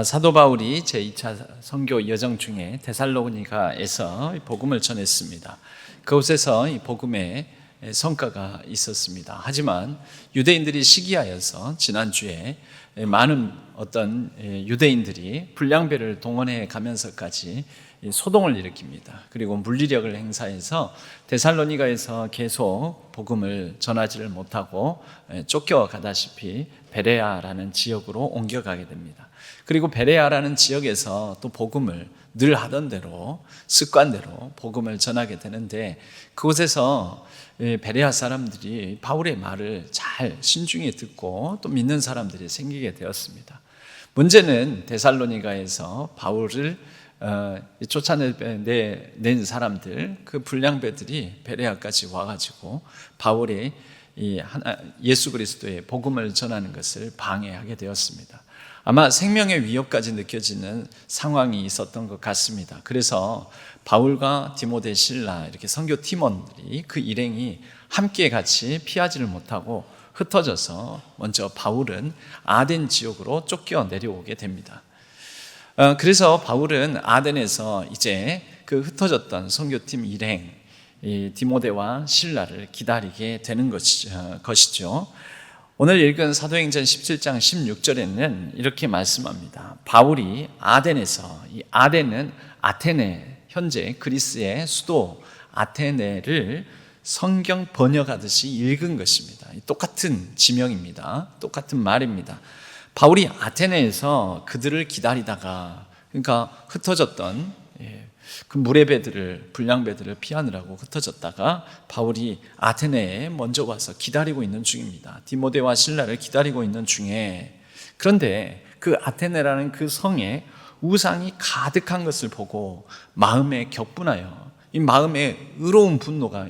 사도 바울이 제2차 선교 여정 중에 데살로니가에서 복음을 전했습니다. 그곳에서 이 복음의 성과가 있었습니다. 하지만 유대인들이 시기하여서 지난주에 많은 어떤 유대인들이 불량배를 동원해 가면서까지 소동을 일으킵니다. 그리고 물리력을 행사해서 데살로니가에서 계속 복음을 전하지를 못하고 쫓겨가다시피 베레아라는 지역으로 옮겨가게 됩니다. 그리고 베레아라는 지역에서 또 복음을 늘 하던 대로 습관대로 복음을 전하게 되는데, 그곳에서 베레아 사람들이 바울의 말을 잘 신중히 듣고 또 믿는 사람들이 생기게 되었습니다. 문제는 데살로니가에서 바울을 쫓아낸 사람들, 그 불량배들이 베레아까지 와가지고 바울이 예수 그리스도의 복음을 전하는 것을 방해하게 되었습니다. 아마 생명의 위협까지 느껴지는 상황이 있었던 것 같습니다. 그래서 바울과 디모데, 실라 이렇게 선교 팀원들이 그 일행이 함께 같이 피하지를 못하고 흩어져서 먼저 바울은 아덴 지역으로 쫓겨 내려오게 됩니다. 그래서 바울은 아덴에서 이제 그 흩어졌던 선교팀 일행 디모데와 실라를 기다리게 되는 것이죠. 오늘 읽은 사도행전 17장 16절에는 이렇게 말씀합니다. 바울이 아덴에서, 이 아덴은 아테네, 현재 그리스의 수도 아테네를 성경 번역하듯이 읽은 것입니다. 똑같은 지명입니다. 똑같은 말입니다. 바울이 아테네에서 그들을 기다리다가, 그러니까 흩어졌던 그 무례배들을, 불량배들을 피하느라고 흩어졌다가 바울이 아테네에 먼저 와서 기다리고 있는 중입니다. 디모데와 실라를 기다리고 있는 중에, 그런데 그 아테네라는 그 성에 우상이 가득한 것을 보고 마음에 격분하여, 이 마음에 의로운 분노가,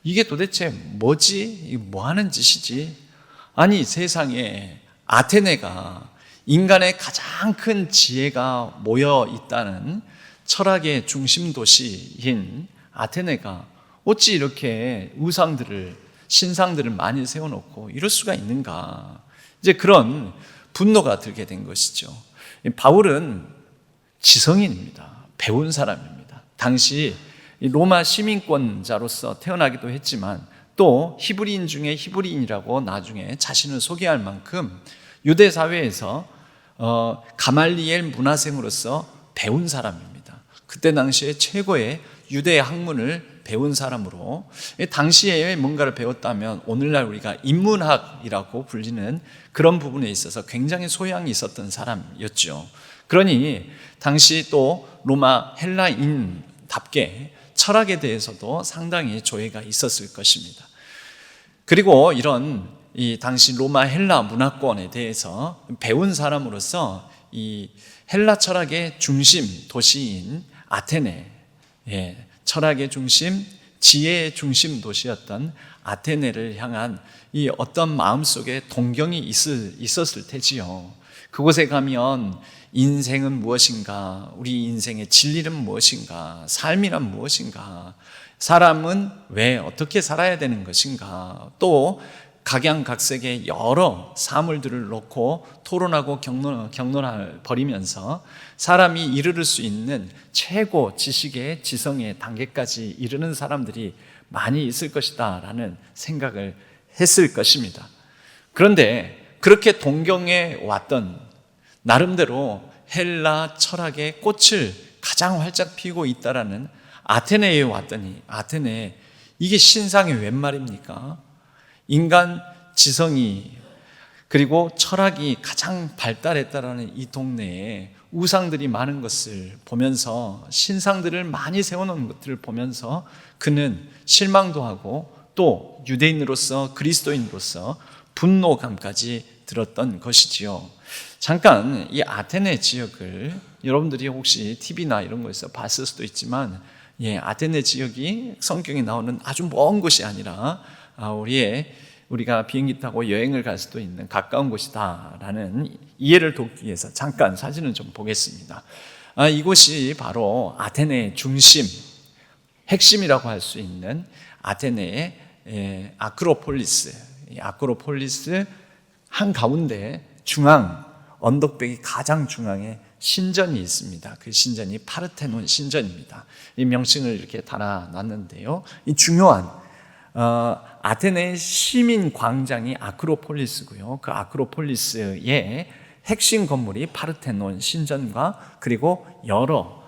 이게 도대체 뭐지? 이게 뭐 하는 짓이지? 아니, 세상에 아테네가 인간의 가장 큰 지혜가 모여 있다는 철학의 중심 도시인 아테네가 어찌 이렇게 우상들을, 신상들을 많이 세워놓고 이럴 수가 있는가? 이제 그런 분노가 들게 된 것이죠. 바울은 지성인입니다. 배운 사람입니다. 당시 로마 시민권자로서 태어나기도 했지만 또 히브리인 중에 히브리인이라고 나중에 자신을 소개할 만큼 유대 사회에서 가말리엘 문화생으로서 배운 사람입니다. 그때 당시에 최고의 유대 학문을 배운 사람으로, 당시에 뭔가를 배웠다면 오늘날 우리가 인문학이라고 불리는 그런 부분에 있어서 굉장히 소양이 있었던 사람이었죠. 그러니 당시 또 로마 헬라인답게 철학에 대해서도 상당히 조예가 있었을 것입니다. 그리고 이런 이 당시 로마 헬라 문화권에 대해서 배운 사람으로서 이 헬라 철학의 중심 도시인 아테네, 철학의 중심, 지혜의 중심 도시였던 아테네를 향한 이 어떤 마음속에 동경이 있었을 테지요. 그곳에 가면 인생은 무엇인가, 우리 인생의 진리는 무엇인가, 삶이란 무엇인가, 사람은 왜 어떻게 살아야 되는 것인가, 또 각양각색의 여러 사물들을 놓고 토론하고 경론을 벌이면서 사람이 이르를 수 있는 최고 지식의 지성의 단계까지 이르는 사람들이 많이 있을 것이다 라는 생각을 했을 것입니다. 그런데 그렇게 동경해 왔던, 나름대로 헬라 철학의 꽃을 가장 활짝 피우고 있다라는 아테네에 왔더니, 아테네, 이게 신상이 웬 말입니까? 인간 지성이 그리고 철학이 가장 발달했다라는 이 동네에 우상들이 많은 것을 보면서, 신상들을 많이 세워놓은 것들을 보면서 그는 실망도 하고 또 유대인으로서, 그리스도인으로서 분노감까지 들었던 것이지요. 잠깐 이 아테네 지역을 여러분들이 혹시 TV나 이런 거에서 봤을 수도 있지만, 아테네 지역이 성경에 나오는 아주 먼 곳이 아니라 우리가 비행기 타고 여행을 갈 수도 있는 가까운 곳이다라는 이해를 돕기 위해서 잠깐 사진을 좀 보겠습니다. 이곳이 바로 아테네의 중심, 핵심이라고 할 수 있는 아테네의 아크로폴리스 한가운데 중앙 언덕배기 가장 중앙에 신전이 있습니다. 그 신전이 파르테논 신전입니다. 이 명칭을 이렇게 달아놨는데요. 이 중요한 아테네의 시민 광장이 아크로폴리스고요. 그 아크로폴리스의 핵심 건물이 파르테논 신전과 그리고 여러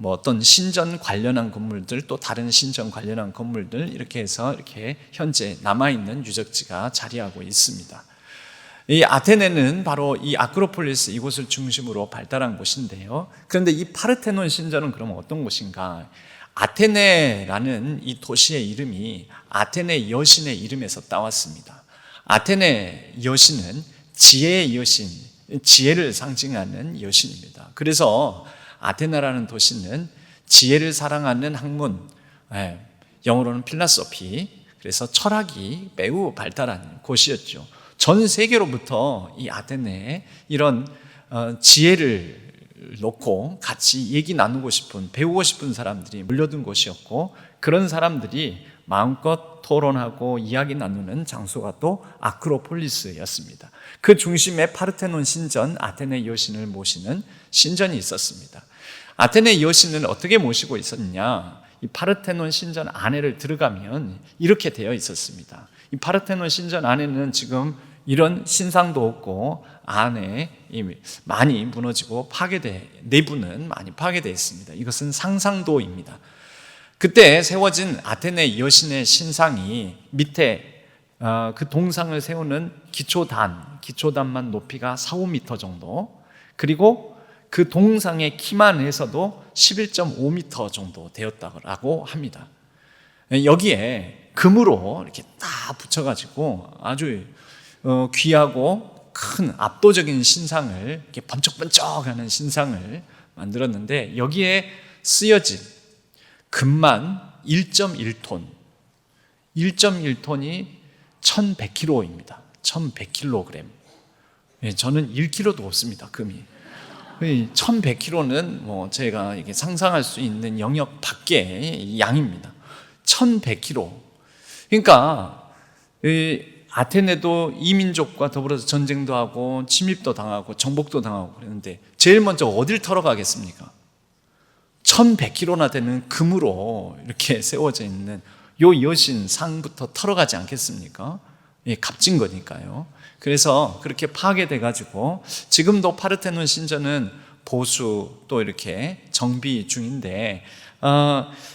어떤 신전 관련한 건물들, 또 다른 신전 관련한 건물들, 이렇게 해서 이렇게 현재 남아있는 유적지가 자리하고 있습니다. 이 아테네는 바로 이 아크로폴리스, 이곳을 중심으로 발달한 곳인데요. 그런데 이 파르테논 신전은 그럼 어떤 곳인가? 아테네라는 이 도시의 이름이 아테네 여신의 이름에서 따왔습니다. 아테네 여신은 지혜의 여신, 지혜를 상징하는 여신입니다. 그래서 아테네라는 도시는 지혜를 사랑하는 학문, 영어로는 필라소피, 그래서 철학이 매우 발달한 곳이었죠. 전 세계로부터 이 아테네에 이런 지혜를 놓고 같이 얘기 나누고 싶은, 배우고 싶은 사람들이 몰려든 곳이었고, 그런 사람들이 마음껏 토론하고 이야기 나누는 장소가 또 아크로폴리스였습니다. 그 중심에 파르테논 신전, 아테네 여신을 모시는 신전이 있었습니다. 아테네 여신을 어떻게 모시고 있었냐? 이 파르테논 신전 안에를 들어가면 이렇게 되어 있었습니다. 이 파르테논 신전 안에는 지금 이런 신상도 없고 안에 많이 무너지고 내부는 많이 파괴되어 있습니다. 이것은 상상도입니다. 그때 세워진 아테네 여신의 신상이 밑에 그 동상을 세우는 기초단만 높이가 4-5m 정도, 그리고 그 동상의 키만 해서도 11.5m 정도 되었다고 합니다. 여기에 금으로 이렇게 딱 붙여가지고 아주 귀하고 큰 압도적인 신상을, 이렇게 번쩍번쩍하는 신상을 만들었는데, 여기에 쓰여진 금만 1.1톤, 1.1톤이 1100kg입니다. 1100kg. 저는 1kg도 없습니다, 금이. 1100kg는 제가 이게 상상할 수 있는 영역 밖의 양입니다. 1100kg. 그러니까 아테네도 이민족과 더불어서 전쟁도 하고 침입도 당하고 정복도 당하고 그랬는데 제일 먼저 어딜 털어가겠습니까? 1100kg나 되는 금으로 이렇게 세워져 있는 요 여신 상부터 털어가지 않겠습니까? 값진 거니까요. 그래서 그렇게 파괴돼가지고 지금도 파르테논 신전은 보수 또 이렇게 정비 중인데,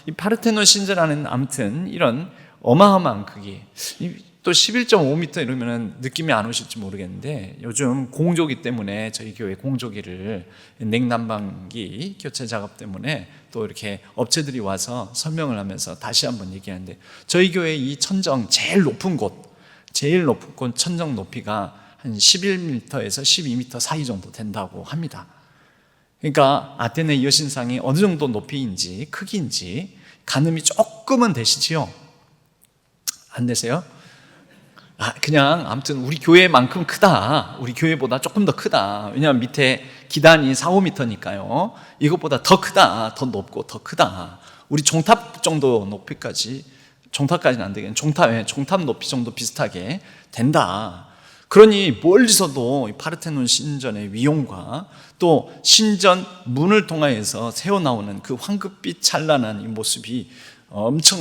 이 파르테논 신전 안에는 아무튼 이런 어마어마한 크기, 또 11.5m 이러면 느낌이 안 오실지 모르겠는데, 요즘 공조기 때문에 저희 교회 공조기를 냉난방기 교체 작업 때문에 또 이렇게 업체들이 와서 설명을 하면서 다시 한번 얘기하는데, 저희 교회 이 천정 제일 높은 곳 천정 높이가 한 11m에서 12m 사이 정도 된다고 합니다. 그러니까 아테네 여신상이 어느 정도 높이인지 크기인지 가늠이 조금은 되시지요? 안 되세요? 그냥 아무튼 우리 교회만큼 크다, 우리 교회보다 조금 더 크다. 왜냐하면 밑에 기단이 4-5m니까요 이것보다 더 크다, 더 높고 더 크다. 우리 종탑 정도 높이까지, 종탑까지는 안 되겠네, 종탑 높이 정도 비슷하게 된다. 그러니 멀리서도 파르테논 신전의 위용과 또 신전 문을 통하여서 새어나오는 그 황급빛 찬란한 이 모습이 엄청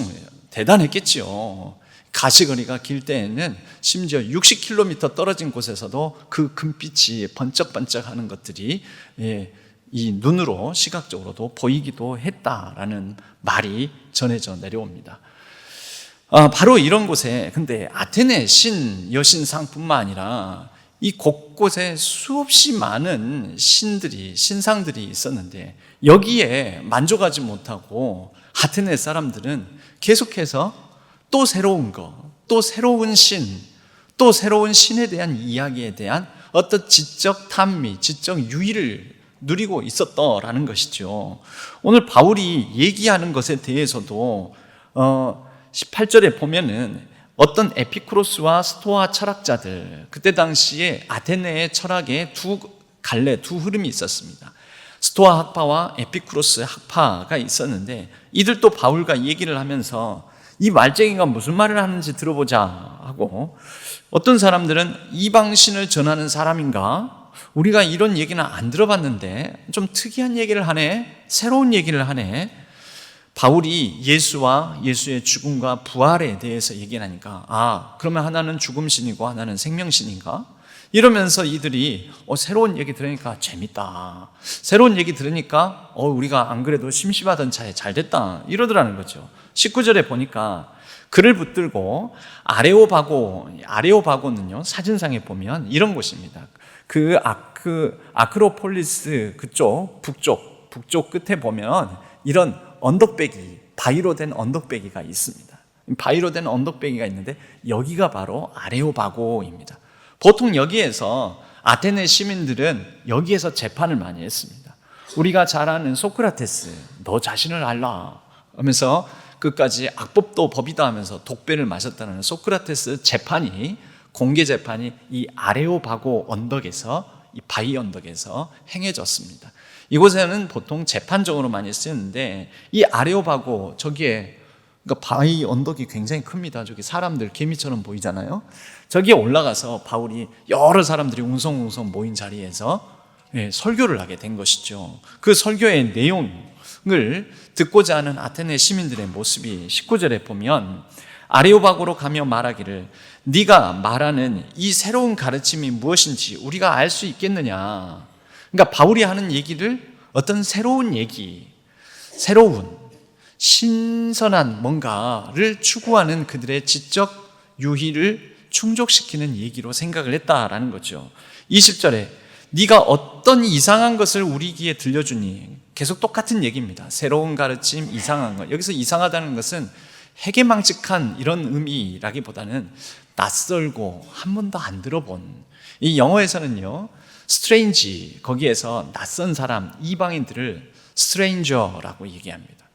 대단했겠지요. 가시거리가 길 때에는 심지어 60km 떨어진 곳에서도 그 금빛이 번쩍번쩍하는 것들이 이 눈으로 시각적으로도 보이기도 했다라는 말이 전해져 내려옵니다. 바로 이런 곳에 근데 아테네 여신상뿐만 아니라 이 곳곳에 수없이 많은 신상들이 있었는데, 여기에 만족하지 못하고 아테네 사람들은 계속해서 또 새로운 거, 또 새로운 신에 대한 이야기에 대한 어떤 지적 탐미, 지적 유의를 누리고 있었더라는 것이죠. 오늘 바울이 얘기하는 것에 대해서도 18절에 보면은 어떤 에피쿠로스와 스토아 철학자들, 그때 당시에 아테네의 철학에 두 흐름이 있었습니다. 스토아 학파와 에피쿠로스 학파가 있었는데, 이들도 바울과 얘기를 하면서 이 말쟁이가 무슨 말을 하는지 들어보자 하고, 어떤 사람들은 이방신을 전하는 사람인가? 우리가 이런 얘기는 안 들어봤는데 좀 특이한 얘기를 하네, 새로운 얘기를 하네. 바울이 예수와 예수의 죽음과 부활에 대해서 얘기를 하니까 그러면 하나는 죽음신이고 하나는 생명신인가? 이러면서 이들이 새로운 얘기 들으니까 재밌다, 새로운 얘기 들으니까 우리가 안 그래도 심심하던 차에 잘 됐다 이러더라는 거죠. 19절에 보니까 그를 붙들고 아레오바고는요, 사진상에 보면 이런 곳입니다. 그 아크로폴리스 그쪽 북쪽 끝에 보면 이런 언덕배기, 바위로 된 언덕배기가 있습니다. 바위로 된 언덕배기가 있는데 여기가 바로 아레오바고입니다. 보통 여기에서 아테네 시민들은 여기에서 재판을 많이 했습니다. 우리가 잘 아는 소크라테스, 너 자신을 알라 하면서 끝까지 악법도 법이다 하면서 독배를 마셨다는 소크라테스 재판이, 공개 재판이 이 아레오바고 언덕에서, 이 바위 언덕에서 행해졌습니다. 이곳에는 보통 재판적으로 많이 쓰였는데 이 아레오바고 저기에, 그러니까 바위 언덕이 굉장히 큽니다. 저기 사람들 개미처럼 보이잖아요. 저기에 올라가서 바울이 여러 사람들이 웅성웅성 모인 자리에서 설교를 하게 된 것이죠. 그 설교의 내용을 듣고자 하는 아테네 시민들의 모습이 19절에 보면 아레오바고로 가며 말하기를 네가 말하는 이 새로운 가르침이 무엇인지 우리가 알 수 있겠느냐. 그러니까 바울이 하는 얘기를 어떤 새로운 얘기, 새로운 신선한 뭔가를 추구하는 그들의 지적 유희를 충족시키는 얘기로 생각을 했다라는 거죠. 20절에 네가 어떤 이상한 것을 우리 귀에 들려주니, 계속 똑같은 얘기입니다. 새로운 가르침, 이상한 것. 여기서 이상하다는 것은 해괴망측한 이런 의미라기보다는 낯설고 한 번도 안 들어본, 이 영어에서는요 strange, 거기에서 낯선 사람, 이방인들을 stranger라고 얘기합니다.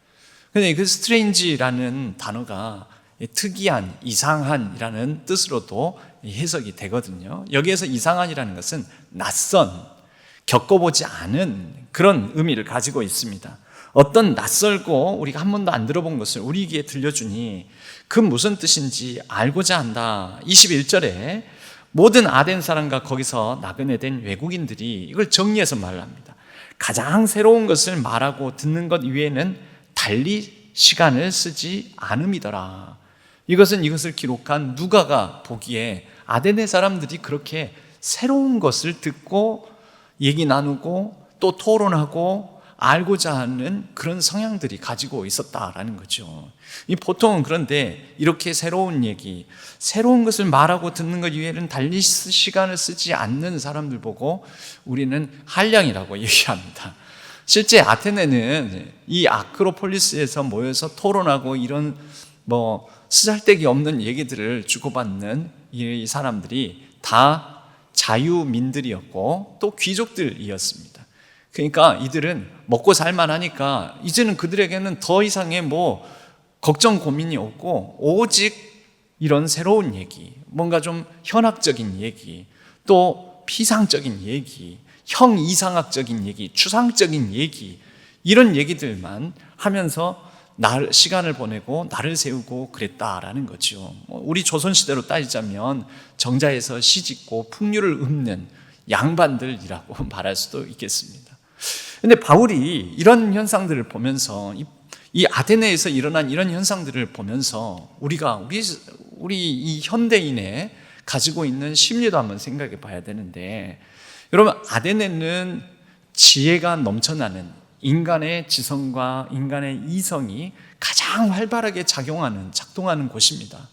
근데 그 strange라는 단어가 특이한, 이상한이라는 뜻으로도 해석이 되거든요. 여기에서 이상한이라는 것은 낯선, 겪어보지 않은 그런 의미를 가지고 있습니다. 어떤 낯설고 우리가 한 번도 안 들어본 것을 우리 귀에 들려주니 그 무슨 뜻인지 알고자 한다. 21절에 모든 아덴 사람과 거기서 나그네 된 외국인들이 이걸 정리해서 말을 합니다. 가장 새로운 것을 말하고 듣는 것 이외에는 달리 시간을 쓰지 않음이더라. 이것을 기록한 누가가 보기에 아데네 사람들이 그렇게 새로운 것을 듣고 얘기 나누고 또 토론하고 알고자 하는 그런 성향들이 가지고 있었다라는 거죠. 보통은 그런데 이렇게 새로운 얘기, 새로운 것을 말하고 듣는 것 이외에는 달리 시간을 쓰지 않는 사람들 보고 우리는 한량이라고 얘기합니다. 실제 아테네는 이 아크로폴리스에서 모여서 토론하고 이런 쓰잘데기 없는 얘기들을 주고받는 이 사람들이 다 자유민들이었고 또 귀족들이었습니다. 그러니까 이들은 먹고 살만하니까 이제는 그들에게는 더 이상의 걱정 고민이 없고 오직 이런 새로운 얘기, 뭔가 좀 현학적인 얘기, 또 피상적인 얘기, 형이상학적인 얘기, 추상적인 얘기, 이런 얘기들만 하면서 시간을 보내고 날을 세우고 그랬다라는 거죠. 우리 조선시대로 따지자면 정자에서 시집고 풍류를 읊는 양반들이라고 말할 수도 있겠습니다. 그런데 바울이 이런 현상들을 보면서, 이 아테네에서 일어난 이런 현상들을 보면서 우리 이 현대인의 가지고 있는 심리도 한번 생각해 봐야 되는데, 여러분, 아테네는 지혜가 넘쳐나는, 인간의 지성과 인간의 이성이 가장 활발하게 작동하는 곳입니다.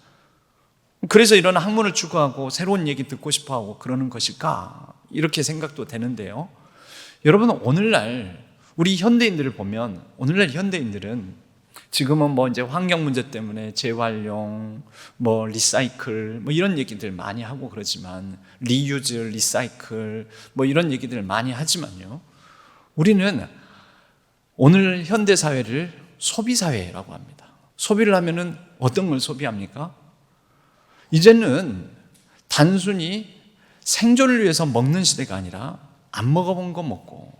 그래서 이런 학문을 추구하고 새로운 얘기 듣고 싶어하고 그러는 것일까? 이렇게 생각도 되는데요. 여러분, 오늘날 우리 현대인들을 보면, 오늘날 현대인들은 지금은 이제 환경 문제 때문에 재활용, 리사이클, 이런 얘기들 많이 하고 그러지만, 리유즈, 리사이클, 이런 얘기들을 많이 하지만요. 우리는 오늘 현대 사회를 소비 사회라고 합니다. 소비를 하면은 어떤 걸 소비합니까? 이제는 단순히 생존을 위해서 먹는 시대가 아니라 안 먹어본 거 먹고,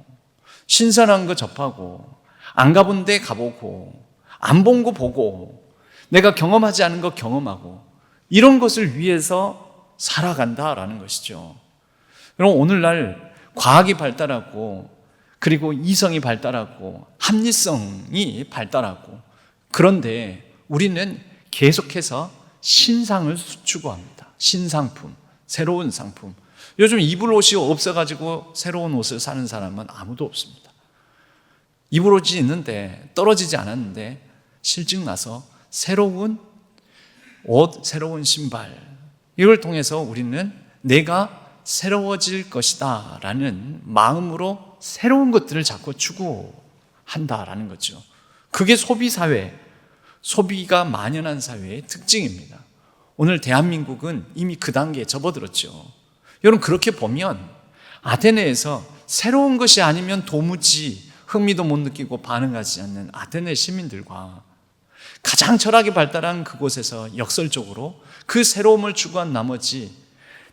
신선한 거 접하고, 안 가본 데 가보고, 안 본 거 보고, 내가 경험하지 않은 거 경험하고, 이런 것을 위해서 살아간다라는 것이죠. 그럼 오늘날 과학이 발달하고 그리고 이성이 발달하고 합리성이 발달하고 그런데 우리는 계속해서 신상을 추구합니다. 신상품, 새로운 상품. 요즘 입을 옷이 없어가지고 새로운 옷을 사는 사람은 아무도 없습니다. 입을 옷이 있는데 떨어지지 않았는데 실증 나서 새로운 옷, 새로운 신발, 이걸 통해서 우리는 내가 새로워질 것이다 라는 마음으로 새로운 것들을 자꾸 추구한다라는 거죠. 그게 소비사회, 소비가 만연한 사회의 특징입니다. 오늘 대한민국은 이미 그 단계에 접어들었죠. 여러분, 그렇게 보면 아테네에서 새로운 것이 아니면 도무지 흥미도 못 느끼고 반응하지 않는 아테네 시민들과 가장 철학이 발달한 그곳에서 역설적으로 그 새로움을 추구한 나머지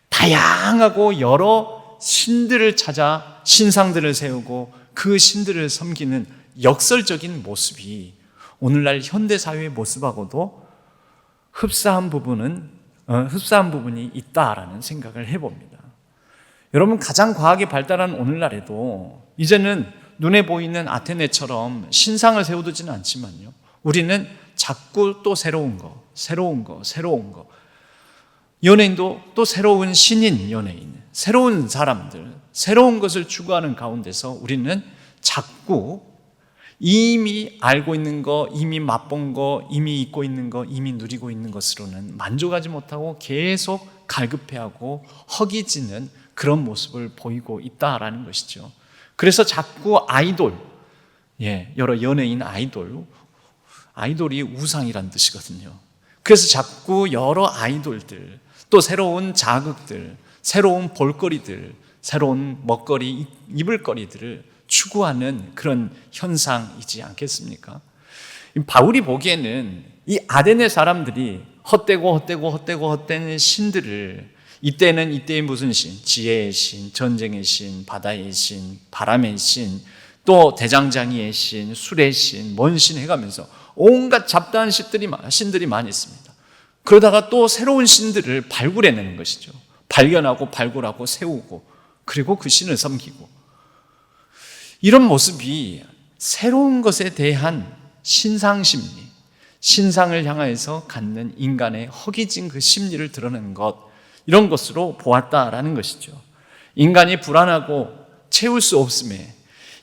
다양하고 여러 신들을 찾아 신상들을 세우고 그 신들을 섬기는 역설적인 모습이 오늘날 현대사회의 모습하고도 흡사한 부분이 있다라는 생각을 해봅니다. 여러분, 가장 과학이 발달한 오늘날에도 이제는 눈에 보이는 아테네처럼 신상을 세워두지는 않지만요, 우리는 자꾸 또 새로운 거. 연예인도 또 새로운 신인 연예인, 새로운 사람들, 새로운 것을 추구하는 가운데서 우리는 자꾸 이미 알고 있는 거, 이미 맛본 거, 이미 잊고 있는 거, 이미 누리고 있는 것으로는 만족하지 못하고 계속 갈급해하고 허기지는 그런 모습을 보이고 있다라는 것이죠. 그래서 자꾸 아이돌, 여러 연예인 아이돌이 우상이란 뜻이거든요. 그래서 자꾸 여러 아이돌들, 또 새로운 자극들, 새로운 볼거리들, 새로운 먹거리, 입을거리들을 추구하는 그런 현상이지 않겠습니까? 바울이 보기에는 이 아테네 사람들이 헛되는 신들을, 이때는 이때의 무슨 신, 지혜의 신, 전쟁의 신, 바다의 신, 바람의 신, 또 대장장이의 신, 술의 신, 뭔 신 해가면서 온갖 잡다한 신들이 많이 있습니다. 그러다가 또 새로운 신들을 발굴해내는 것이죠. 발견하고 발굴하고 세우고 그리고 그 신을 섬기고, 이런 모습이 새로운 것에 대한 신상심리, 신상을 향해서 갖는 인간의 허기진 그 심리를 드러내는 것, 이런 것으로 보았다라는 것이죠. 인간이 불안하고 채울 수 없음에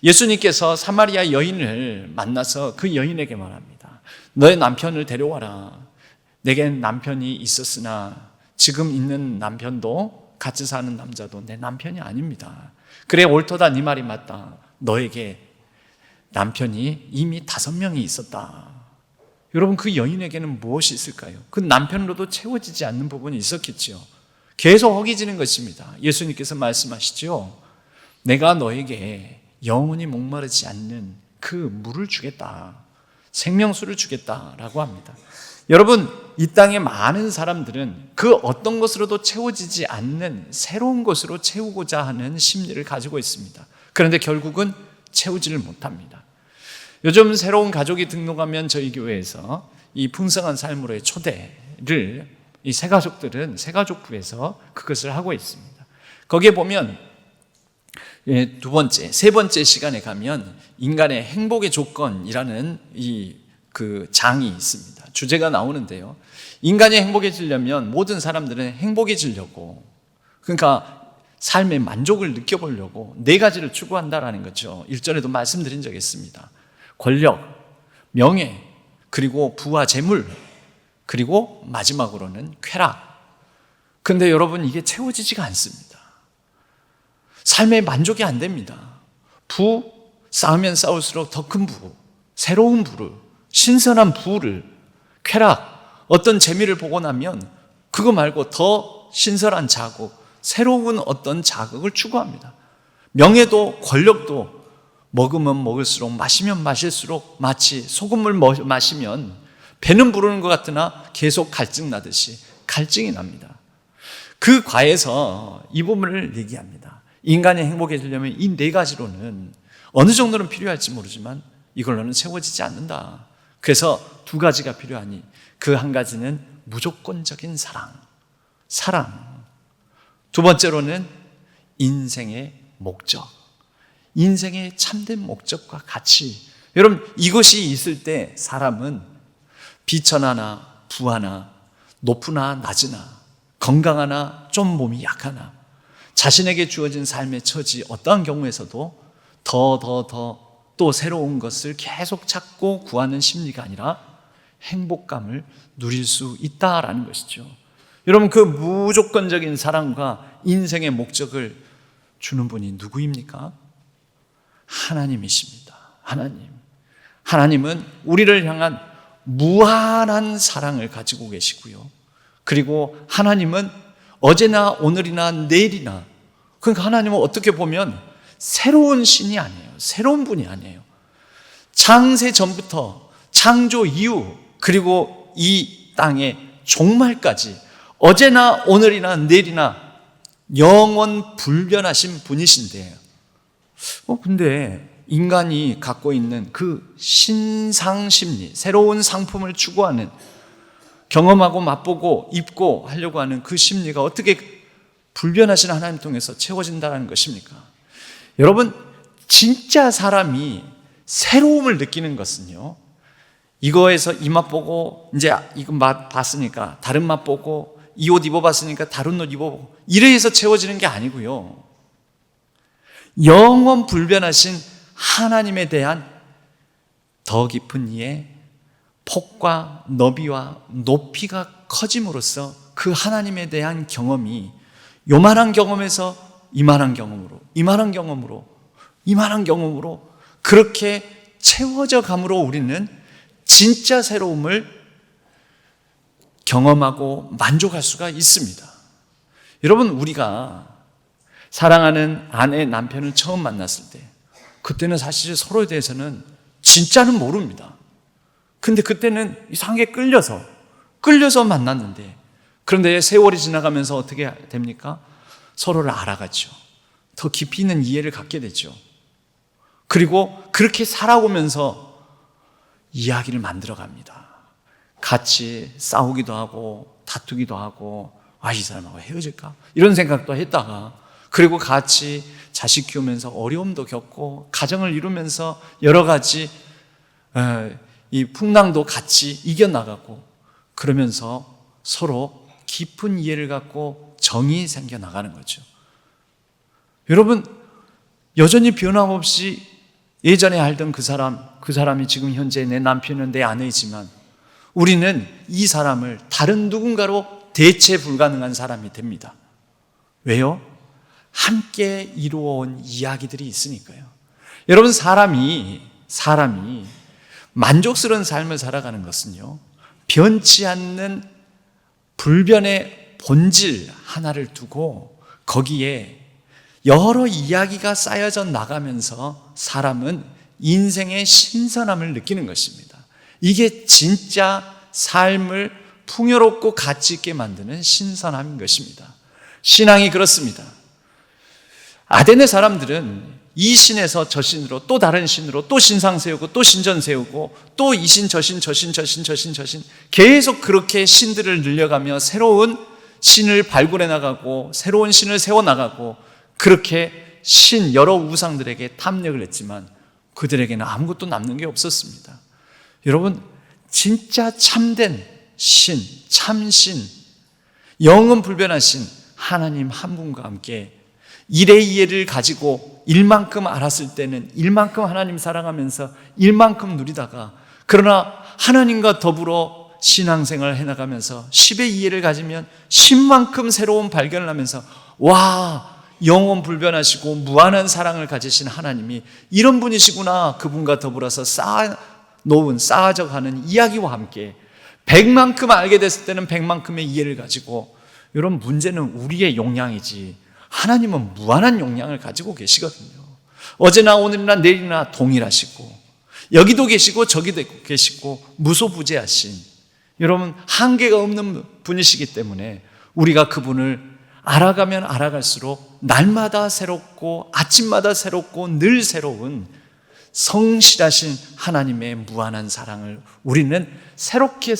예수님께서 사마리아 여인을 만나서 그 여인에게 말합니다. 너의 남편을 데려와라. 내겐 남편이 있었으나 지금 있는 남편도, 같이 사는 남자도 내 남편이 아닙니다. 그래, 옳도다, 네 말이 맞다. 너에게 남편이 이미 5명이 있었다. 여러분, 그 여인에게는 무엇이 있을까요? 그 남편으로도 채워지지 않는 부분이 있었겠지요. 계속 허기지는 것입니다. 예수님께서 말씀하시죠. 내가 너에게 영원히 목마르지 않는 그 물을 주겠다, 생명수를 주겠다라고 합니다. 여러분, 이 땅의 많은 사람들은 그 어떤 것으로도 채워지지 않는 새로운 것으로 채우고자 하는 심리를 가지고 있습니다. 그런데 결국은 채우지를 못합니다. 요즘 새로운 가족이 등록하면 저희 교회에서 이 풍성한 삶으로의 초대를 이 새가족들은 새가족부에서 그것을 하고 있습니다. 거기에 보면 세 번째 시간에 가면 인간의 행복의 조건이라는 그 장이 있습니다. 주제가 나오는데요. 인간이 행복해지려면 모든 사람들은 행복해지려고, 그러니까 삶의 만족을 느껴보려고 4가지를 추구한다라는 거죠. 1절에도 말씀드린 적이 있습니다. 권력, 명예, 그리고 부와 재물, 그리고 마지막으로는 쾌락. 그런데 여러분, 이게 채워지지가 않습니다. 삶의 만족이 안 됩니다. 부, 쌓으면 쌓을수록 더 큰 부, 새로운 부를, 신선한 부를, 쾌락, 어떤 재미를 보고 나면 그거 말고 더 신선한 자극, 새로운 어떤 자극을 추구합니다. 명예도 권력도 먹으면 먹을수록, 마시면 마실수록 마치 소금을 마시면 배는 부르는 것 같으나 계속 갈증 나듯이 갈증이 납니다. 그 과에서 이 부분을 얘기합니다. 인간이 행복해지려면 이 4가지로는 어느 정도는 필요할지 모르지만 이걸로는 채워지지 않는다. 그래서 2가지가 필요하니 그 한 가지는 무조건적인 사랑. 2번째로는 인생의 목적, 인생의 참된 목적과 가치, 여러분 이것이 있을 때 사람은 비천하나 부하나 높으나 낮으나 건강하나 좀 몸이 약하나 자신에게 주어진 삶의 처지 어떠한 경우에서도 또 새로운 것을 계속 찾고 구하는 심리가 아니라 행복감을 누릴 수 있다라는 것이죠. 여러분 그 무조건적인 사랑과 인생의 목적을 주는 분이 누구입니까? 하나님이십니다. 하나님은 우리를 향한 무한한 사랑을 가지고 계시고요. 그리고 하나님은 어제나 오늘이나 내일이나, 그러니까 하나님은 어떻게 보면 새로운 신이 아니에요. 새로운 분이 아니에요. 창세 전부터 창조 이후 그리고 이 땅의 종말까지 어제나 오늘이나 내일이나 영원 불변하신 분이신데, 근데 인간이 갖고 있는 그 신상심리, 새로운 상품을 추구하는, 경험하고 맛보고 입고 하려고 하는 그 심리가 어떻게 불변하신 하나님 통해서 채워진다는 것입니까? 여러분, 진짜 사람이 새로움을 느끼는 것은요, 이거에서 이 맛 보고 이제 이거 맛 봤으니까 다른 맛 보고 이 옷 입어봤으니까 다른 옷 입어보고 이래 해서 채워지는 게 아니고요, 영원 불변하신 하나님에 대한 더 깊은 이해, 폭과 너비와 높이가 커짐으로써 그 하나님에 대한 경험이 요만한 경험에서 이만한 경험으로, 이만한 경험으로, 이만한 경험으로 그렇게 채워져 감으로 우리는 진짜 새로움을 경험하고 만족할 수가 있습니다. 여러분, 우리가 사랑하는 아내, 남편을 처음 만났을 때 그때는 사실 서로에 대해서는 진짜는 모릅니다. 근데 그때는 이상하게 끌려서 만났는데, 그런데 세월이 지나가면서 어떻게 됩니까? 서로를 알아가죠. 더 깊이 있는 이해를 갖게 되죠. 그리고 그렇게 살아오면서 이야기를 만들어갑니다. 같이 싸우기도 하고 다투기도 하고, 이 사람하고 헤어질까? 이런 생각도 했다가, 그리고 같이 자식 키우면서 어려움도 겪고 가정을 이루면서 여러 가지 이 풍랑도 같이 이겨나가고, 그러면서 서로 깊은 이해를 갖고 정이 생겨나가는 거죠. 여러분, 여전히 변함없이 예전에 알던 그 사람이 지금 현재 내 남편은 내 아내이지만 우리는 이 사람을 다른 누군가로 대체 불가능한 사람이 됩니다. 왜요? 함께 이루어온 이야기들이 있으니까요. 여러분, 사람이 만족스러운 삶을 살아가는 것은요, 변치 않는 불변의 본질 하나를 두고 거기에 여러 이야기가 쌓여져 나가면서 사람은 인생의 신선함을 느끼는 것입니다. 이게 진짜 삶을 풍요롭고 가치 있게 만드는 신선함인 것입니다. 신앙이 그렇습니다. 아덴의 사람들은 이 신에서 저 신으로, 또 다른 신으로, 또 신상 세우고, 또 신전 세우고, 또 이 신, 저 신, 저 신, 저 신, 저 신, 저 신, 계속 그렇게 신들을 늘려가며 새로운 신을 발굴해 나가고 새로운 신을 세워 나가고, 그렇게 여러 우상들에게 탐닉을 했지만 그들에게는 아무것도 남는 게 없었습니다. 여러분, 진짜 참된 신, 참신, 영원 불변하신 하나님 한 분과 함께 일의 이해를 가지고 일만큼 알았을 때는 일만큼 하나님 사랑하면서 일만큼 누리다가, 그러나 하나님과 더불어 신앙생활을 해나가면서 10의 이해를 가지면 10만큼 새로운 발견을 하면서, 영원 불변하시고 무한한 사랑을 가지신 하나님이 이런 분이시구나, 그분과 더불어서 쌓아져 가는 이야기와 함께 100만큼 알게 됐을 때는 100만큼의 이해를 가지고, 이런 문제는 우리의 용량이지 하나님은 무한한 용량을 가지고 계시거든요. 어제나 오늘이나 내일이나 동일하시고 여기도 계시고 저기도 계시고 무소부재하신, 여러분, 한계가 없는 분이시기 때문에 우리가 그분을 알아가면 알아갈수록 날마다 새롭고 아침마다 새롭고 늘 새로운 성실하신 하나님의 무한한 사랑을 우리는 새롭게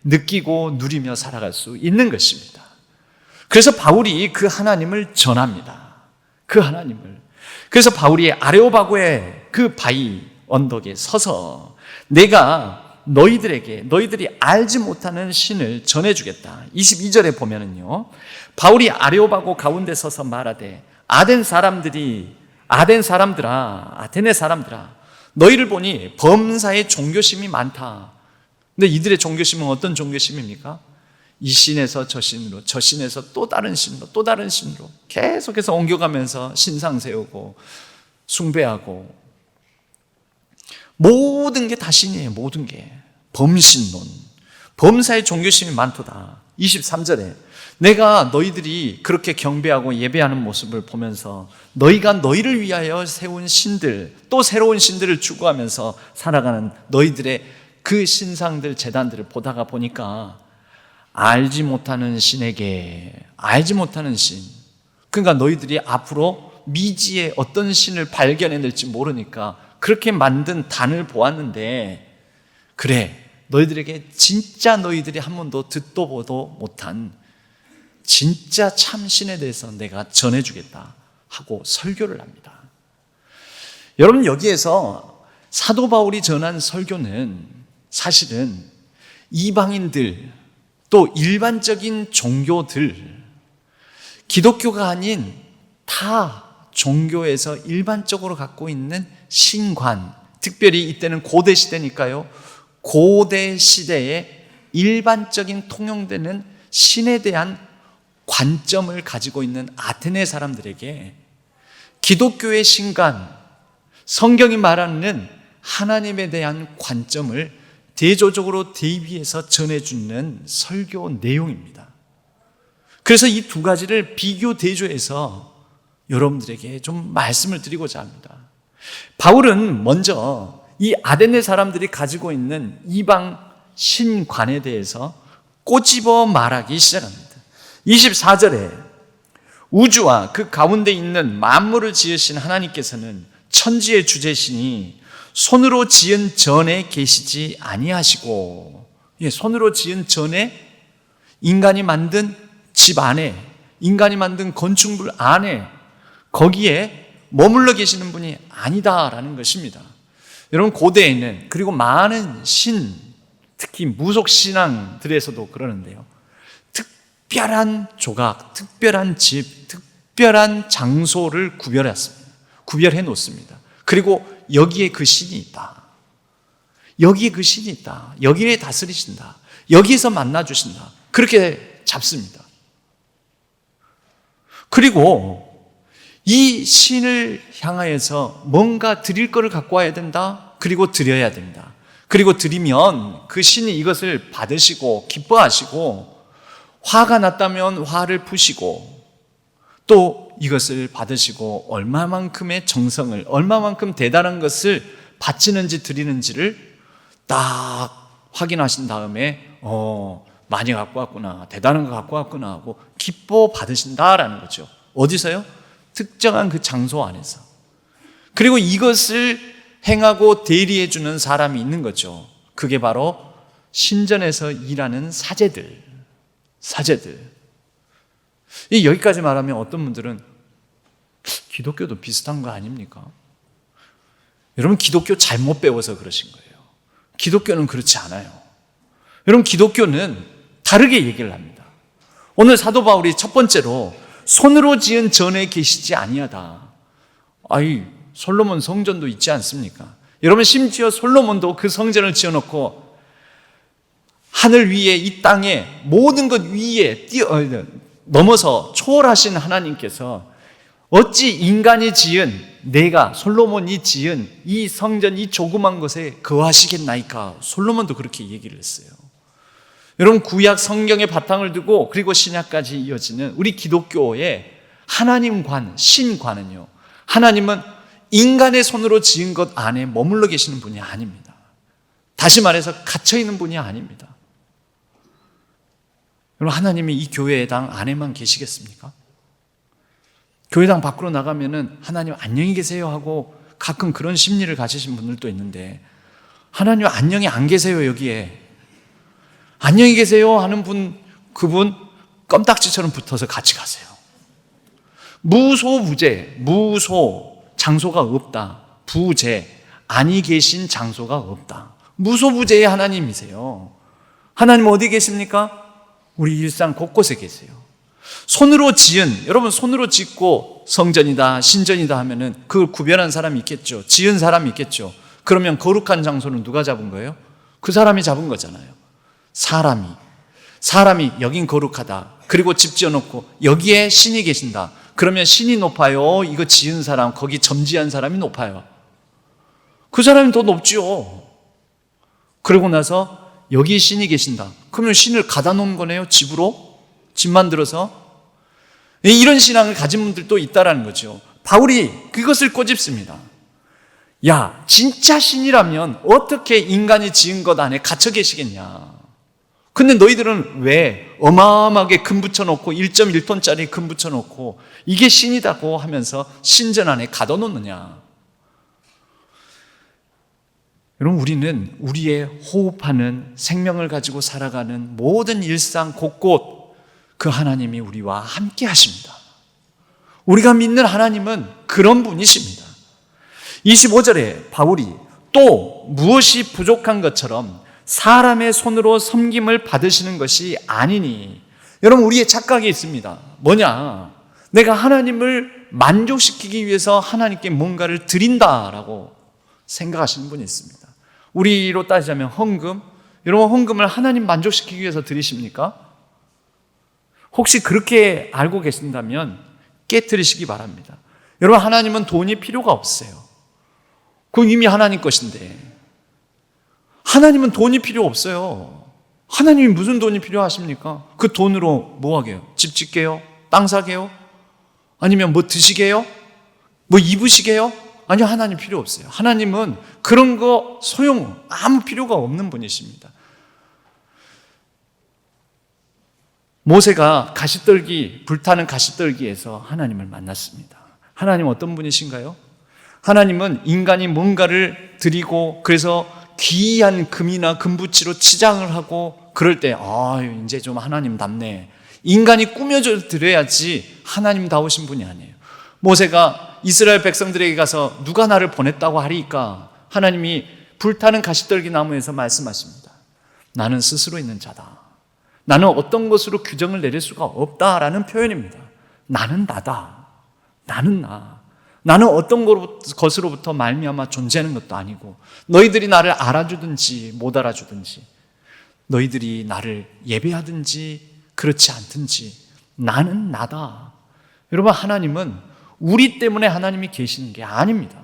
느끼고 누리며 살아갈 수 있는 것입니다. 그래서 바울이 그 하나님을 전합니다. 그 하나님을. 그래서 바울이 아레오바고의 그 바위 언덕에 서서 내가 너희들이 알지 못하는 신을 전해주겠다. 22절에 보면은요, 바울이 아레오바고 가운데 서서 말하되 아테네 사람들아, 너희를 보니 범사에 종교심이 많다. 근데 이들의 종교심은 어떤 종교심입니까? 이 신에서 저 신으로, 저 신에서 또 다른 신으로, 또 다른 신으로 계속해서 옮겨가면서 신상 세우고 숭배하고, 모든 게 다 신이에요. 모든 게 범신론, 범사의 종교심이 많도다. 23절에 내가 너희들이 그렇게 경배하고 예배하는 모습을 보면서 너희가 너희를 위하여 세운 신들, 또 새로운 신들을 추구하면서 살아가는 너희들의 그 신상들, 제단들을 보다가 보니까 알지 못하는 신에게, 알지 못하는 신, 그러니까 너희들이 앞으로 미지의 어떤 신을 발견해낼지 모르니까 그렇게 만든 단을 보았는데, 그래, 너희들에게 진짜 너희들이 한 번도 듣도 보도 못한 진짜 참신에 대해서 내가 전해주겠다 하고 설교를 합니다. 여러분, 여기에서 사도 바울이 전한 설교는 사실은 이방인들, 또 일반적인 종교들, 기독교가 아닌 타 종교에서 일반적으로 갖고 있는 신관, 특별히 이때는 고대 시대니까요, 고대 시대에 일반적인 통용되는 신에 대한 관점을 가지고 있는 아테네 사람들에게 기독교의 신관, 성경이 말하는 하나님에 대한 관점을 대조적으로 대비해서 전해주는 설교 내용입니다. 그래서 이 두 가지를 비교 대조해서 여러분들에게 좀 말씀을 드리고자 합니다. 바울은 먼저 이 아테네 사람들이 가지고 있는 이방 신관에 대해서 꼬집어 말하기 시작합니다. 24절에 우주와 그 가운데 있는 만물을 지으신 하나님께서는 천지의 주제시니 손으로 지은 전에 계시지 아니하시고, 손으로 지은 전에 인간이 만든 집 안에, 인간이 만든 건축물 안에, 거기에 머물러 계시는 분이 아니다라는 것입니다. 여러분, 고대에는, 그리고 많은 신, 특히 무속신앙들에서도 그러는데요, 특별한 조각, 특별한 집, 특별한 장소를 구별해 놓습니다. 그리고 여기에 그 신이 있다, 여기에 그 신이 있다, 여기에 다스리신다, 여기에서 만나주신다, 그렇게 잡습니다. 그리고 이 신을 향하여서 뭔가 드릴 것을 갖고 와야 된다, 그리고 드려야 된다. 그리고 드리면 그 신이 이것을 받으시고 기뻐하시고, 화가 났다면 화를 푸시고, 또 이것을 받으시고 얼마만큼의 정성을, 얼마만큼 대단한 것을 바치는지 드리는지를 딱 확인하신 다음에 많이 갖고 왔구나, 대단한 거 갖고 왔구나 하고 기뻐 받으신다라는 거죠. 어디서요? 특정한 그 장소 안에서. 그리고 이것을 행하고 대리해 주는 사람이 있는 거죠. 그게 바로 신전에서 일하는 사제들. 여기까지 말하면 어떤 분들은 기독교도 비슷한 거 아닙니까? 여러분, 기독교 잘못 배워서 그러신 거예요. 기독교는 그렇지 않아요. 여러분, 기독교는 다르게 얘기를 합니다. 오늘 사도 바울이 첫 번째로 손으로 지은 전에 계시지 아니하다. 솔로몬 성전도 있지 않습니까? 여러분, 심지어 솔로몬도 그 성전을 지어놓고 하늘 위에, 이 땅에 모든 것 위에 넘어서 초월하신 하나님께서 어찌 인간이 지은, 내가 솔로몬이 지은 이 성전, 이 조그만 것에 거하시겠나이까? 솔로몬도 그렇게 얘기를 했어요. 여러분, 구약 성경의 바탕을 두고 그리고 신약까지 이어지는 우리 기독교의 하나님관, 신관은요, 하나님은 인간의 손으로 지은 것 안에 머물러 계시는 분이 아닙니다. 다시 말해서 갇혀있는 분이 아닙니다. 여러분, 하나님이 이 교회당 안에만 계시겠습니까? 교회당 밖으로 나가면은 하나님 안녕히 계세요 하고 가끔 그런 심리를 가지신 분들도 있는데, 하나님 안녕히 안 계세요. 여기에 안녕히 계세요 하는 분, 그분 껌딱지처럼 붙어서 같이 가세요. 무소부재, 무소, 장소가 없다. 부재, 아니 계신 장소가 없다. 무소부재의 하나님이세요. 하나님 어디 계십니까? 우리 일상 곳곳에 계세요. 손으로 지은, 여러분 손으로 짓고 성전이다, 신전이다 하면은 그걸 구별한 사람이 있겠죠. 지은 사람이 있겠죠. 그러면 거룩한 장소는 누가 잡은 거예요? 그 사람이 잡은 거잖아요. 사람이 여긴 거룩하다. 그리고 집 지어놓고 여기에 신이 계신다. 그러면 신이 높아요? 이거 지은 사람, 거기 점지한 사람이 높아요? 그 사람이 더 높지요. 그러고 나서 여기 신이 계신다. 그러면 신을 가다 놓은 거네요. 집으로? 집 만들어서? 이런 신앙을 가진 분들도 있다라는 거죠. 바울이 그것을 꼬집습니다. 야, 진짜 신이라면 어떻게 인간이 지은 것 안에 갇혀 계시겠냐. 근데 너희들은 왜 어마어마하게 금 붙여놓고 1.1톤짜리 금 붙여놓고 이게 신이다고 하면서 신전 안에 가둬놓느냐. 여러분, 우리는 우리의 호흡하는 생명을 가지고 살아가는 모든 일상 곳곳 그 하나님이 우리와 함께 하십니다. 우리가 믿는 하나님은 그런 분이십니다. 25절에 바울이 또 무엇이 부족한 것처럼 사람의 손으로 섬김을 받으시는 것이 아니니. 여러분, 우리의 착각이 있습니다. 뭐냐? 내가 하나님을 만족시키기 위해서 하나님께 뭔가를 드린다라고 생각하시는 분이 있습니다. 우리로 따지자면 헌금. 여러분, 헌금을 하나님 만족시키기 위해서 드리십니까? 혹시 그렇게 알고 계신다면 깨트리시기 바랍니다. 여러분, 하나님은 돈이 필요가 없어요. 그건 이미 하나님 것인데. 하나님은 돈이 필요 없어요. 하나님이 무슨 돈이 필요하십니까? 그 돈으로 뭐 하게요? 집 짓게요? 땅 사게요? 아니면 뭐 드시게요? 뭐 입으시게요? 아니요, 하나님 필요 없어요. 하나님은 그런 거 소용 아무 필요가 없는 분이십니다. 모세가 가시떨기, 불타는 가시떨기에서 하나님을 만났습니다. 하나님 어떤 분이신가요? 하나님은 인간이 뭔가를 드리고 그래서 귀한 금이나 금붙이로 치장을 하고 그럴 때 이제 좀 하나님답네. 인간이 꾸며져 드려야지 하나님다우신 분이 아니에요. 모세가 이스라엘 백성들에게 가서 누가 나를 보냈다고 하리까? 하나님이 불타는 가시떨기 나무에서 말씀하십니다. 나는 스스로 있는 자다. 나는 어떤 것으로 규정을 내릴 수가 없다라는 표현입니다. 나는 나다. 나는 나. 나는 어떤 것으로부터 말미암아 존재하는 것도 아니고 너희들이 나를 알아주든지 못 알아주든지 너희들이 나를 예배하든지 그렇지 않든지 나는 나다. 여러분, 하나님은 우리 때문에 하나님이 계시는 게 아닙니다.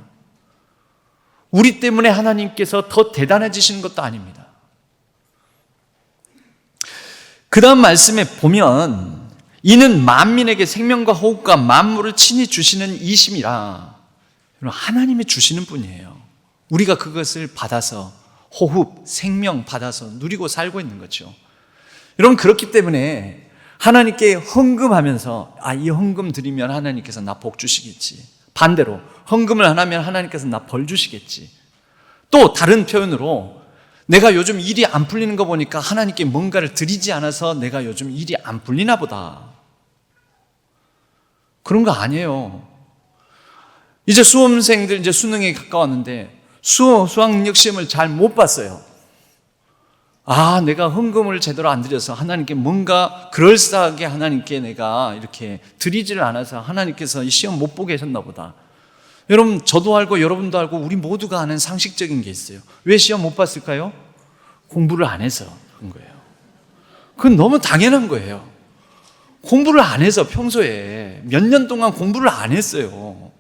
우리 때문에 하나님께서 더 대단해지시는 것도 아닙니다. 그 다음 말씀에 보면 이는 만민에게 생명과 호흡과 만물을 친히 주시는 이심이라. 하나님이 주시는 분이에요. 우리가 그것을 받아서 호흡, 생명 받아서 누리고 살고 있는 거죠. 여러분, 그렇기 때문에 하나님께 헌금하면서 이 헌금 드리면 하나님께서 나 복 주시겠지. 반대로 헌금을 안 하면 하나님께서 나 벌 주시겠지. 또 다른 표현으로 내가 요즘 일이 안 풀리는 거 보니까 하나님께 뭔가를 드리지 않아서 내가 요즘 일이 안 풀리나 보다. 그런 거 아니에요. 이제 수험생들 이제 수능에 가까웠는데 수학 능력 시험을 잘 못 봤어요. 내가 헌금을 제대로 안 드려서 하나님께 뭔가 그럴싸하게 하나님께 내가 이렇게 드리지를 않아서 하나님께서 이 시험 못 보게 하셨나 보다. 여러분, 저도 알고 여러분도 알고 우리 모두가 아는 상식적인 게 있어요. 왜 시험 못 봤을까요? 공부를 안 해서 그런 거예요. 그건 너무 당연한 거예요. 공부를 안 해서 평소에 몇 년 동안 공부를 안 했어요.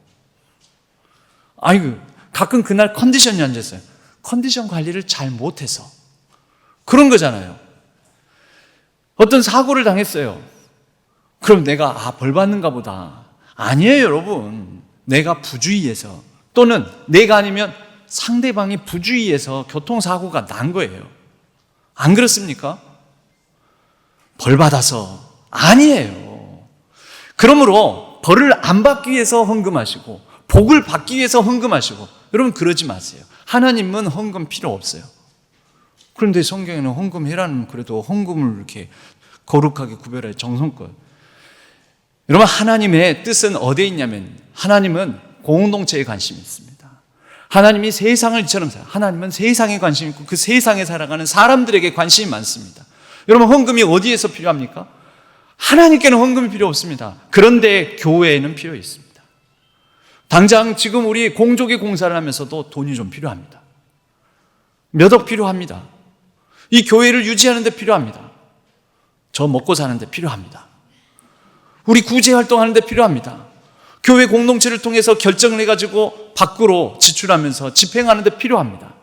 가끔 그날 컨디션이 안 됐어요. 컨디션 관리를 잘 못해서 그런 거잖아요. 어떤 사고를 당했어요. 그럼 내가 벌 받는가 보다. 아니에요, 여러분. 내가 부주의해서 또는 내가 아니면 상대방이 부주의해서 교통사고가 난 거예요. 안 그렇습니까? 벌 받아서 아니에요. 그러므로 벌을 안 받기 위해서 헌금하시고 복을 받기 위해서 헌금하시고, 여러분 그러지 마세요. 하나님은 헌금 필요 없어요. 그런데 성경에는 헌금해라는, 그래도 헌금을 이렇게 거룩하게 구별해 정성껏. 여러분, 하나님의 뜻은 어디에 있냐면 하나님은 공동체에 관심이 있습니다. 하나님이 세상을 이처럼 살아요. 하나님은 세상에 관심이 있고 그 세상에 살아가는 사람들에게 관심이 많습니다. 여러분, 헌금이 어디에서 필요합니까? 하나님께는 헌금이 필요 없습니다. 그런데 교회에는 필요 있습니다. 당장 지금 우리 공족의 공사를 하면서도 돈이 좀 필요합니다. 몇 억 필요합니다. 이 교회를 유지하는 데 필요합니다. 저 먹고 사는 데 필요합니다. 우리 구제 활동하는 데 필요합니다. 교회 공동체를 통해서 결정을 해가지고 밖으로 지출하면서 집행하는 데 필요합니다.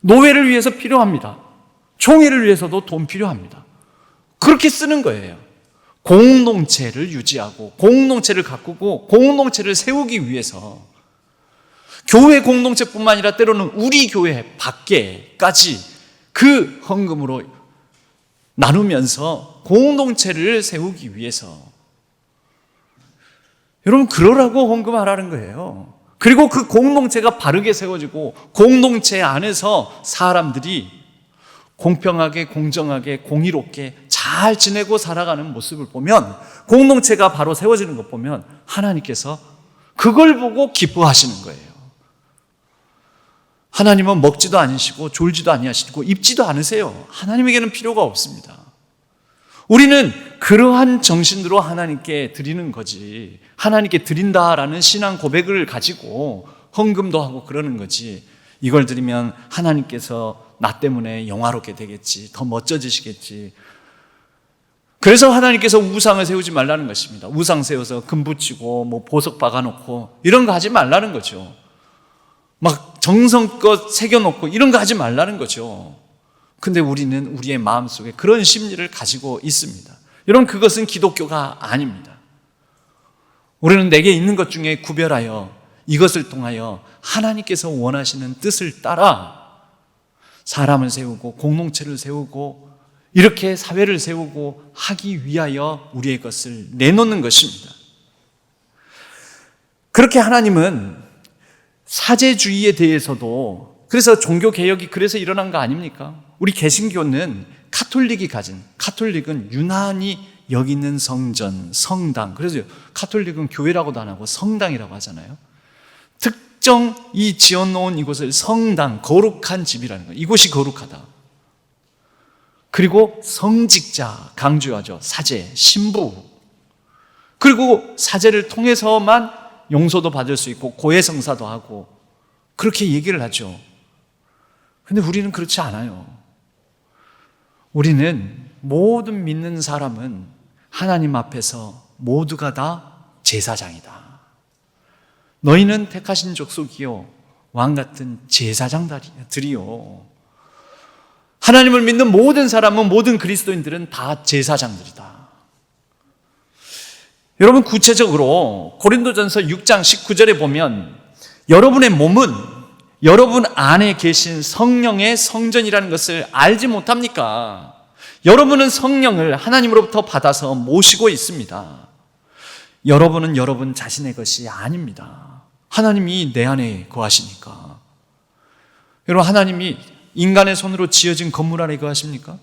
노회를 위해서 필요합니다. 총회를 위해서도 돈 필요합니다. 그렇게 쓰는 거예요. 공동체를 유지하고 공동체를 가꾸고 공동체를 세우기 위해서 교회 공동체뿐만 아니라 때로는 우리 교회 밖에까지 그 헌금으로 나누면서 공동체를 세우기 위해서 여러분, 그러라고 헌금하라는 거예요. 그리고 그 공동체가 바르게 세워지고 공동체 안에서 사람들이 공평하게, 공정하게, 공의롭게 잘 지내고 살아가는 모습을 보면, 공동체가 바로 세워지는 것 보면 하나님께서 그걸 보고 기뻐하시는 거예요. 하나님은 먹지도 않으시고 졸지도 아니하시고 입지도 않으세요. 하나님에게는 필요가 없습니다. 우리는 그러한 정신으로 하나님께 드리는 거지, 하나님께 드린다라는 신앙 고백을 가지고 헌금도 하고 그러는 거지, 이걸 드리면 하나님께서 나 때문에 영화롭게 되겠지, 더 멋져지시겠지, 그래서 하나님께서 우상을 세우지 말라는 것입니다. 우상 세워서 금 붙이고 뭐 보석 박아놓고 이런 거 하지 말라는 거죠. 막 정성껏 새겨놓고 이런 거 하지 말라는 거죠. 근데 우리는 우리의 마음속에 그런 심리를 가지고 있습니다. 여러분, 그것은 기독교가 아닙니다. 우리는 내게 있는 것 중에 구별하여 이것을 통하여 하나님께서 원하시는 뜻을 따라 사람을 세우고 공동체를 세우고 이렇게 사회를 세우고 하기 위하여 우리의 것을 내놓는 것입니다. 그렇게 하나님은 사제주의에 대해서도, 그래서 종교개혁이 그래서 일어난 거 아닙니까? 우리 개신교는 카톨릭은 유난히 여기 있는 성전, 성당, 그래서 카톨릭은 교회라고도 안 하고 성당이라고 하잖아요. 특정 이 지어놓은 이곳을 성당, 거룩한 집이라는 거예요. 이곳이 거룩하다. 그리고 성직자 강조하죠. 사제, 신부. 그리고 사제를 통해서만 용서도 받을 수 있고 고해성사도 하고 그렇게 얘기를 하죠. 근데 우리는 그렇지 않아요. 우리는 모든 믿는 사람은 하나님 앞에서 모두가 다 제사장이다. 너희는 택하신 족속이요 왕 같은 제사장들이요. 하나님을 믿는 모든 사람은, 모든 그리스도인들은 다 제사장들이다. 여러분, 구체적으로 고린도전서 6장 19절에 보면 여러분의 몸은 여러분 안에 계신 성령의 성전이라는 것을 알지 못합니까? 여러분은 성령을 하나님으로부터 받아서 모시고 있습니다. 여러분은 여러분 자신의 것이 아닙니다. 하나님이 내 안에 거하시니까. 여러분, 하나님이 인간의 손으로 지어진 건물 안에 거하십니까?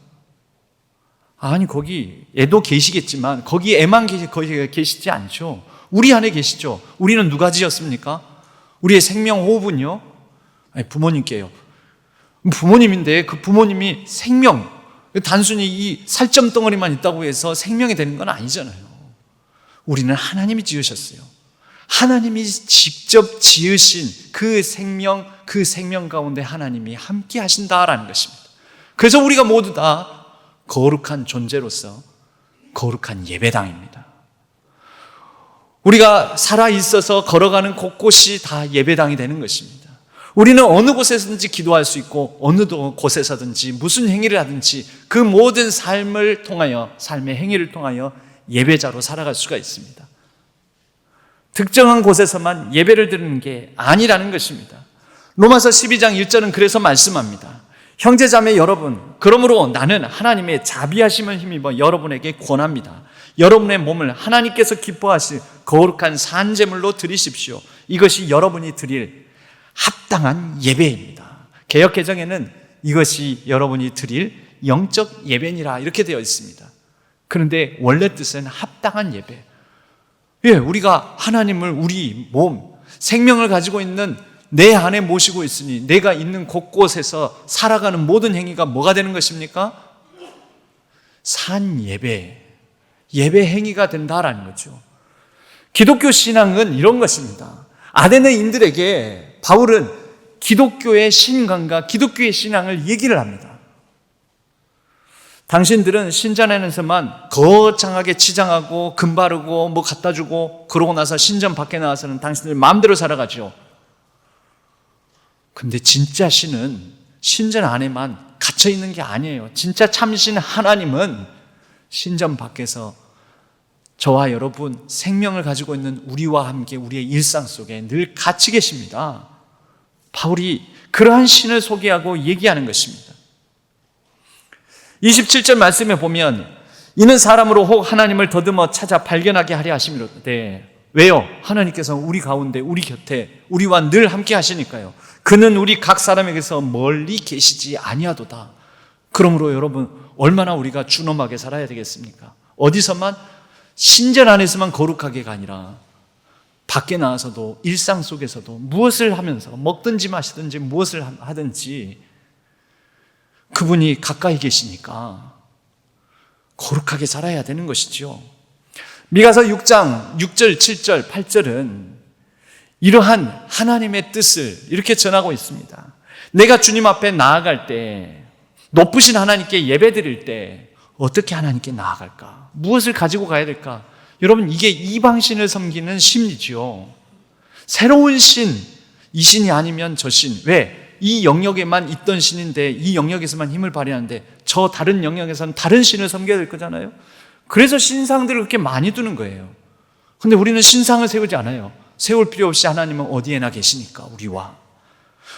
아니, 거기에도 계시겠지만 거기에만 계시지 않죠. 우리 안에 계시죠. 우리는 누가 지었습니까? 우리의 생명 호흡은요? 아니, 부모님께요. 부모님인데 그 부모님이 생명, 단순히 이 살점 덩어리만 있다고 해서 생명이 되는 건 아니잖아요. 우리는 하나님이 지으셨어요. 하나님이 직접 지으신 그 생명 가운데 하나님이 함께 하신다라는 것입니다. 그래서 우리가 모두 다 거룩한 존재로서 거룩한 예배당입니다. 우리가 살아있어서 걸어가는 곳곳이 다 예배당이 되는 것입니다. 우리는 어느 곳에서든지 기도할 수 있고 어느 곳에서든지 무슨 행위를 하든지 그 모든 삶을 통하여, 삶의 행위를 통하여 예배자로 살아갈 수가 있습니다. 특정한 곳에서만 예배를 드리는 게 아니라는 것입니다. 로마서 12장 1절은 그래서 말씀합니다. 형제자매 여러분, 그러므로 나는 하나님의 자비하심을 힘입어 여러분에게 권합니다. 여러분의 몸을 하나님께서 기뻐하실 거룩한 산제물로 드리십시오. 이것이 여러분이 드릴 합당한 예배입니다. 개역개정에는 이것이 여러분이 드릴 영적 예배니라 이렇게 되어 있습니다. 그런데 원래 뜻은 합당한 예배. 예, 우리가 하나님을 우리 몸, 생명을 가지고 있는 내 안에 모시고 있으니 내가 있는 곳곳에서 살아가는 모든 행위가 뭐가 되는 것입니까? 산 예배, 예배 행위가 된다라는 거죠. 기독교 신앙은 이런 것입니다. 아테네인들에게 바울은 기독교의 신앙과 기독교의 신앙을 얘기를 합니다. 당신들은 신전 안에서만 거창하게 치장하고 금 바르고 뭐 갖다 주고 그러고 나서 신전 밖에 나와서는 당신들 마음대로 살아가죠. 근데 진짜 신은 신전 안에만 갇혀 있는 게 아니에요. 진짜 참신 하나님은 신전 밖에서 저와 여러분 생명을 가지고 있는 우리와 함께 우리의 일상 속에 늘 같이 계십니다. 바울이 그러한 신을 소개하고 얘기하는 것입니다. 27절 말씀에 보면 이는 사람으로 혹 하나님을 더듬어 찾아 발견하게 하려 하심이로되 왜요? 하나님께서 우리 가운데 우리 곁에 우리와 늘 함께 하시니까요. 그는 우리 각 사람에게서 멀리 계시지 아니하도다. 그러므로 여러분 얼마나 우리가 준엄하게 살아야 되겠습니까? 어디서만 신전 안에서만 거룩하게가 아니라 밖에 나와서도 일상 속에서도 무엇을 하면서 먹든지 마시든지 무엇을 하든지 그분이 가까이 계시니까 거룩하게 살아야 되는 것이죠. 미가서 6장 6절, 7절, 8절은 이러한 하나님의 뜻을 이렇게 전하고 있습니다. 내가 주님 앞에 나아갈 때, 높으신 하나님께 예배드릴 때 어떻게 하나님께 나아갈까? 무엇을 가지고 가야 될까? 여러분, 이게 이방신을 섬기는 심리죠. 새로운 신, 이 신이 아니면 저 신. 왜? 이 영역에만 있던 신인데 이 영역에서만 힘을 발휘하는데 저 다른 영역에서는 다른 신을 섬겨야 될 거잖아요. 그래서 신상들을 그렇게 많이 두는 거예요. 근데 우리는 신상을 세우지 않아요. 세울 필요 없이 하나님은 어디에나 계시니까 우리와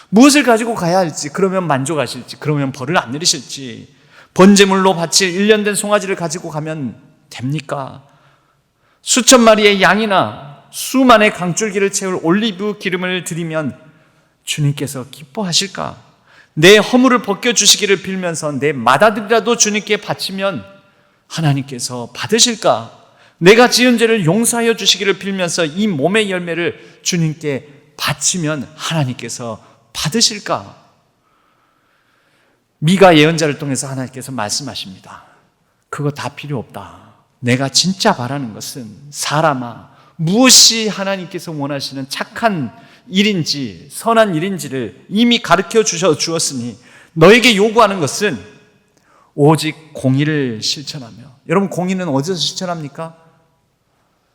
무엇을 가지고 가야 할지, 그러면 만족하실지, 그러면 벌을 안 내리실지, 번제물로 바칠 1년 된 송아지를 가지고 가면 됩니까? 수천 마리의 양이나 수만의 강줄기를 채울 올리브 기름을 드리면 주님께서 기뻐하실까? 내 허물을 벗겨주시기를 빌면서 내 맏아들이라도 주님께 바치면 하나님께서 받으실까? 내가 지은 죄를 용서하여 주시기를 빌면서 이 몸의 열매를 주님께 바치면 하나님께서 받으실까? 미가 예언자를 통해서 하나님께서 말씀하십니다. 그거 다 필요 없다. 내가 진짜 바라는 것은 사람아, 무엇이 하나님께서 원하시는 착한 일인지 선한 일인지를 이미 가르쳐 주었으니 너에게 요구하는 것은 오직 공의를 실천하며. 여러분, 공의는 어디서 실천합니까?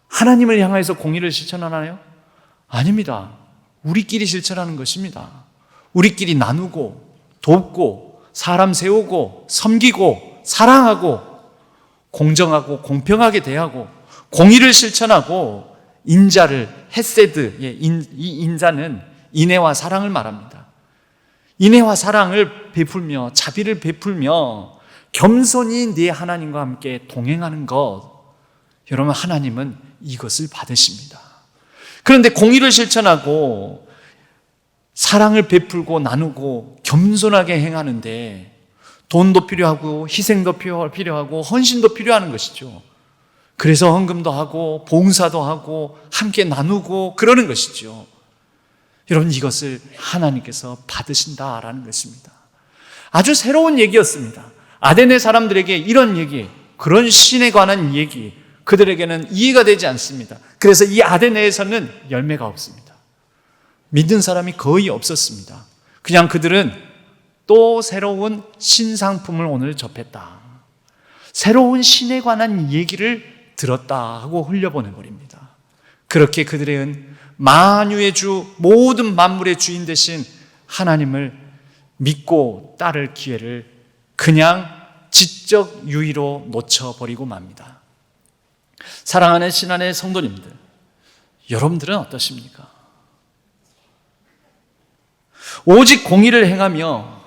하나님을 향해서 공의를 실천하나요? 아닙니다. 우리끼리 실천하는 것입니다. 우리끼리 나누고 돕고 사람 세우고 섬기고 사랑하고 공정하고 공평하게 대하고 공의를 실천하고 인자를 헤세드, 이 인자는 인애와 사랑을 말합니다. 인애와 사랑을 베풀며 자비를 베풀며 겸손히 네 하나님과 함께 동행하는 것, 여러분 하나님은 이것을 받으십니다. 그런데 공의를 실천하고 사랑을 베풀고 나누고 겸손하게 행하는데 돈도 필요하고 희생도 필요하고 헌신도 필요한 것이죠. 그래서 헌금도 하고 봉사도 하고 함께 나누고 그러는 것이죠. 여러분, 이것을 하나님께서 받으신다라는 것입니다. 아주 새로운 얘기였습니다. 아테네 사람들에게 이런 얘기, 그런 신에 관한 얘기, 그들에게는 이해가 되지 않습니다. 그래서 이 아테네에서는 열매가 없습니다. 믿는 사람이 거의 없었습니다. 그냥 그들은 또 새로운 신상품을 오늘 접했다, 새로운 신에 관한 얘기를 들었다 하고 흘려보내버립니다. 그렇게 그들은 만유의 주, 모든 만물의 주인 되신 하나님을 믿고 따를 기회를 그냥 지적 유의로 놓쳐버리고 맙니다. 사랑하는 신안의 성도님들, 여러분들은 어떠십니까? 오직 공의를 행하며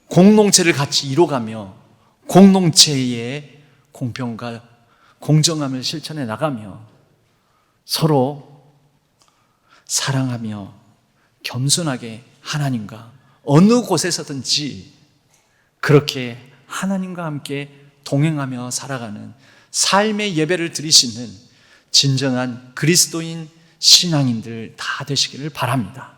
공동체를 같이 이뤄가며 공동체의 공평과 공정함을 실천해 나가며 서로 사랑하며 겸손하게 하나님과 어느 곳에서든지 그렇게 하나님과 함께 동행하며 살아가는 삶의 예배를 드리시는 진정한 그리스도인 신앙인들 다 되시기를 바랍니다.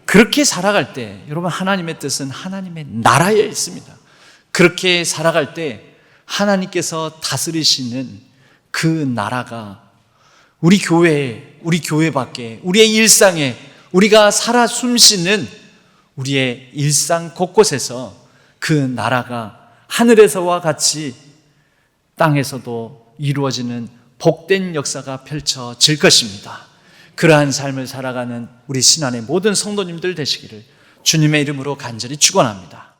그렇게 살아갈 때 여러분, 하나님의 뜻은 하나님의 나라에 있습니다. 그렇게 살아갈 때 하나님께서 다스리시는 그 나라가 우리 교회에, 우리 교회 밖에, 우리의 일상에, 우리가 살아 숨쉬는 우리의 일상 곳곳에서 그 나라가 하늘에서와 같이 땅에서도 이루어지는 복된 역사가 펼쳐질 것입니다. 그러한 삶을 살아가는 우리 신안의 모든 성도님들 되시기를 주님의 이름으로 간절히 축원합니다.